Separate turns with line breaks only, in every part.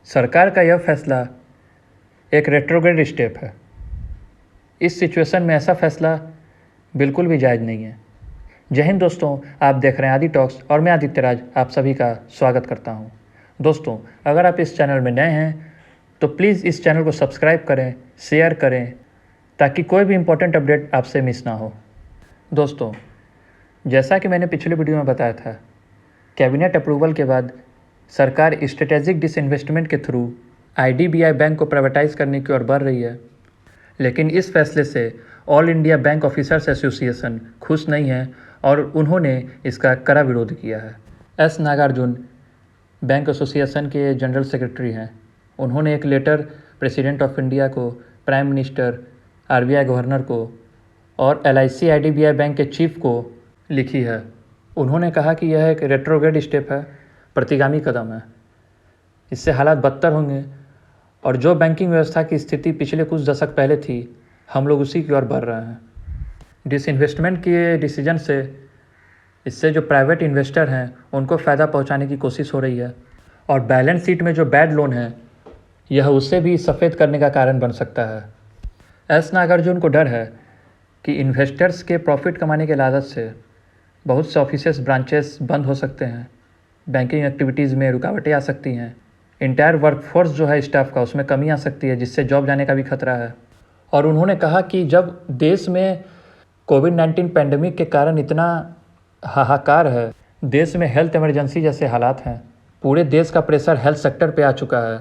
सरकार का यह फैसला एक रेट्रोग्रेड स्टेप है। इस सिचुएशन में ऐसा फैसला बिल्कुल भी जायज़ नहीं है। जय हिंद दोस्तों, आप देख रहे हैं आदि टॉक्स और मैं आदित्य राज आप सभी का स्वागत करता हूं। दोस्तों, अगर आप इस चैनल में नए हैं तो प्लीज़ इस चैनल को सब्सक्राइब करें, शेयर करें ताकि कोई भी इम्पोर्टेंट अपडेट आपसे मिस ना हो। दोस्तों, जैसा कि मैंने पिछले वीडियो में बताया था, कैबिनेट अप्रूवल के बाद सरकार स्ट्रेटेजिक डिसइन्वेस्टमेंट के थ्रू IDBI बैंक को प्राइवेटाइज करने की ओर बढ़ रही है। लेकिन इस फैसले से all India bank officers association खुश नहीं है और उन्होंने इसका कड़ा विरोध किया है। एस नागार्जुन बैंक एसोसिएशन के जनरल सेक्रेटरी हैं। उन्होंने एक लेटर प्रेसिडेंट ऑफ इंडिया को, प्राइम मिनिस्टर, RBI गवर्नर को और LIC IDBI बैंक के चीफ को लिखी है। उन्होंने कहा कि यह एक रेट्रोग्रेड स्टेप है, प्रतिगामी कदम है। इससे हालात बदतर होंगे और जो बैंकिंग व्यवस्था की स्थिति पिछले कुछ दशक पहले थी, हम लोग उसी की ओर बढ़ रहे हैं। डिसइन्वेस्टमेंट के डिसीजन से इससे जो प्राइवेट इन्वेस्टर हैं उनको फ़ायदा पहुंचाने की कोशिश हो रही है और बैलेंस शीट में जो बैड लोन है यह उसे भी सफ़ेद करने का कारण बन सकता है। एस नागार्जुन को डर है कि इन्वेस्टर्स के प्रॉफिट कमाने के लालच से बहुत से ऑफिसेस, ब्रांचेस बंद हो सकते हैं, बैंकिंग एक्टिविटीज़ में रुकावटें आ सकती हैं, इंटायर वर्कफोर्स जो है स्टाफ का उसमें कमी आ सकती है, जिससे जॉब जाने का भी खतरा है। और उन्होंने कहा कि जब देश में कोविड-19 पैंडमिक के कारण इतना हाहाकार है, देश में हेल्थ इमरजेंसी जैसे हालात हैं, पूरे देश का प्रेशर हेल्थ सेक्टर पे आ चुका है,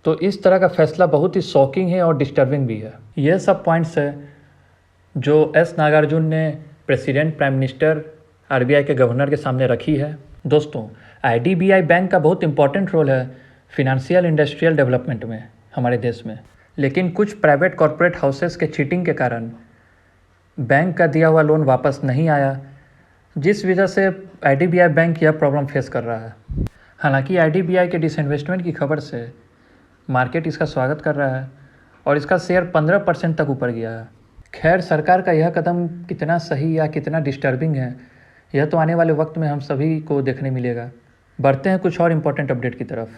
तो इस तरह का फैसला बहुत ही शॉकिंग है और डिस्टर्बिंग भी है। ये सब पॉइंट्स है जो एस नागार्जुन ने प्रेसिडेंट, प्राइम मिनिस्टर, RBI के गवर्नर के सामने रखी है। दोस्तों, IDBI बैंक का बहुत इंपॉर्टेंट रोल है फिनेंशियल इंडस्ट्रियल डेवलपमेंट में हमारे देश में, लेकिन कुछ प्राइवेट कॉरपोरेट हाउसेस के चीटिंग के कारण बैंक का दिया हुआ लोन वापस नहीं आया, जिस वजह से IDBI बैंक यह प्रॉब्लम फेस कर रहा है। हालांकि IDBI के डिसइन्वेस्टमेंट की खबर से मार्केट इसका स्वागत कर रहा है और इसका शेयर 15% तक ऊपर गया है। खैर, सरकार का यह कदम कितना सही या कितना डिस्टर्बिंग है, यह तो आने वाले वक्त में हम सभी को देखने मिलेगा। बढ़ते हैं कुछ और इम्पोर्टेंट अपडेट की तरफ।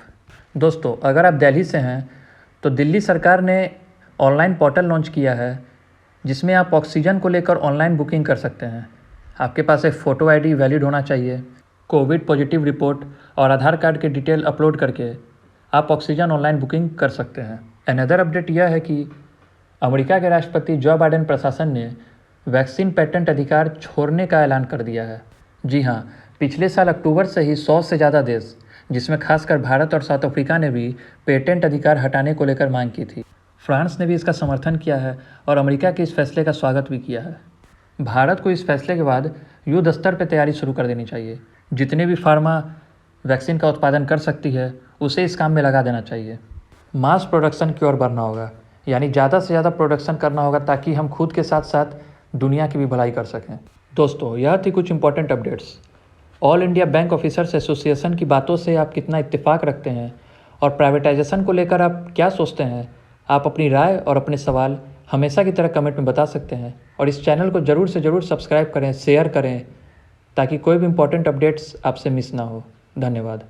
दोस्तों, अगर आप दिल्ली से हैं तो दिल्ली सरकार ने ऑनलाइन पोर्टल लॉन्च किया है जिसमें आप ऑक्सीजन को लेकर ऑनलाइन बुकिंग कर सकते हैं। आपके पास एक फ़ोटो ID वैलिड होना चाहिए, कोविड पॉजिटिव रिपोर्ट और आधार कार्ड के डिटेल अपलोड करके आप ऑक्सीजन ऑनलाइन बुकिंग कर सकते हैं। अनदर अपडेट यह है कि अमेरिका के राष्ट्रपति जो बाइडेन प्रशासन ने वैक्सीन पेटेंट अधिकार छोड़ने का ऐलान कर दिया है। जी हाँ, पिछले साल अक्टूबर से ही 100 से ज़्यादा देश, जिसमें खासकर भारत और साउथ अफ्रीका ने भी पेटेंट अधिकार हटाने को लेकर मांग की थी। फ्रांस ने भी इसका समर्थन किया है और अमेरिका के इस फैसले का स्वागत भी किया है। भारत को इस फैसले के बाद युद्ध स्तर पर तैयारी शुरू कर देनी चाहिए। जितने भी फार्मा वैक्सीन का उत्पादन कर सकती है उसे इस काम में लगा देना चाहिए। मास प्रोडक्शन की ओर बढ़ना होगा, यानी ज़्यादा से ज़्यादा प्रोडक्शन करना होगा ताकि हम खुद के साथ साथ दुनिया की भी भलाई कर सकें। दोस्तों, यह थी कुछ important updates. All India bank officers association की बातों से आप कितना इत्तेफाक रखते हैं और प्राइवेटाइजेशन को लेकर आप क्या सोचते हैं? आप अपनी राय और अपने सवाल हमेशा की तरह कमेंट में बता सकते हैं और इस चैनल को ज़रूर से ज़रूर सब्सक्राइब करें, शेयर करें ताकि कोई भी इंपॉर्टेंट अपडेट्स आपसे मिस ना हो। धन्यवाद।